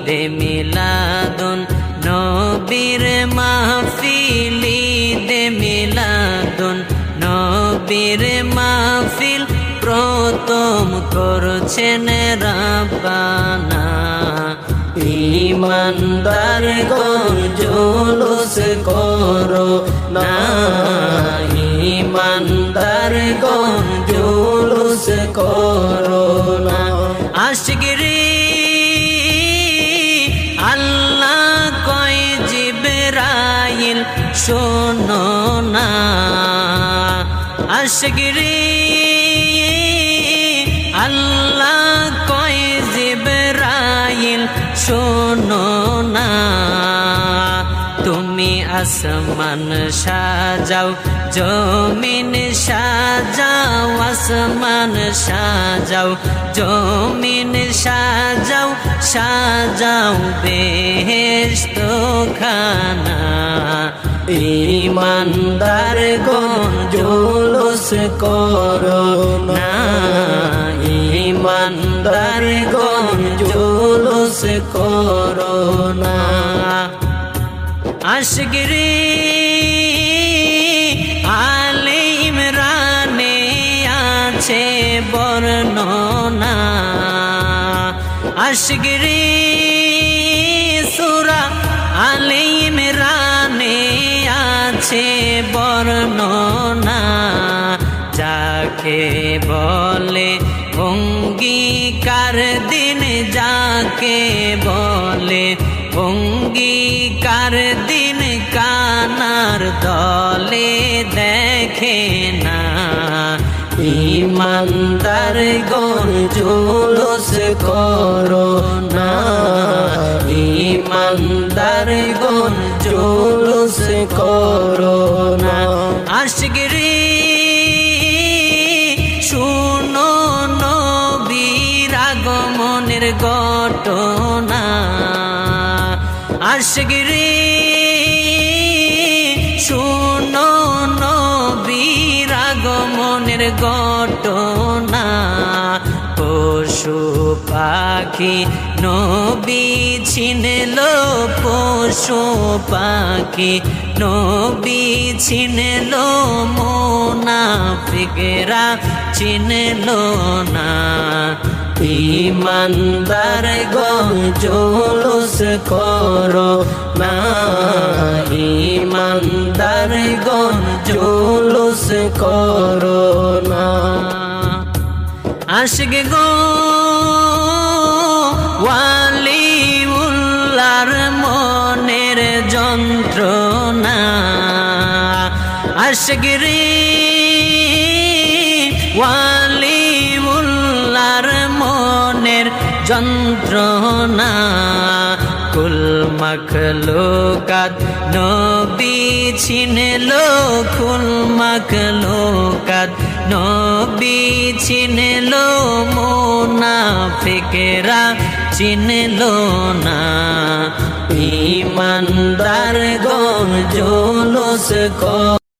ঈদে মিলাদুন নবীর মাহফিল ঈদে মিলাদুন নবীর মাহফিল প্রথম করছেন রাব্বানা। ঈমানদারগণ জুলুস করো না, ঈমানদারগণ জুলুস করো না। আশিকরে আল্লাহ কয় জিবরাইল শোনো না, আশিকরে আল্লাহ কয় জিবরাইল শোনো না। তুমি আসমান সাজাও জমিন সাজাও, আসমান সাজাও জমিন সাজাও, সাজাও বেহেশত খানা। ঈমানদারগণ জুলুস করো না, ঈমানদারগণ জুলুস করো না। আশিকরে আলে ইমরানে আছে বর্ণনা, আশিকরে সূরা আলে ইমরানে আছে বর্ণনা। যাকে বলে অঙ্গীকার দিন, যাকে বলে অঙ্গীকার দিন কানার দলে দেখে না। ঈমানদারগণ জুলুস করো না, ঈমানদারগণ জুলুস করো না। আশিকরে শুনো নবীর আগমনের ঘটনা, আশিকরে শুনো নবীর আগমনের ঘটনা। পশু পাখি নবী ছিনল, পশু পাখি নবী ছিনল, মুনাফিকরা চিনল না। ঈমানদারগণ জুলুস করো না, ঈমানদারগণ জুলুস করো না। আশিক গো ওয়ালিউল্লাহর মনের যন্ত্রণা, আশিক রে ওয়ালিউল্লাহর মনের যন্ত্রণা। কুল মখলুকাত নবী ছিনল, কুল মখলুকাত নবী ছিনল, মুনাফিকরা চিনল না। ঈমানদারগণ জুলুস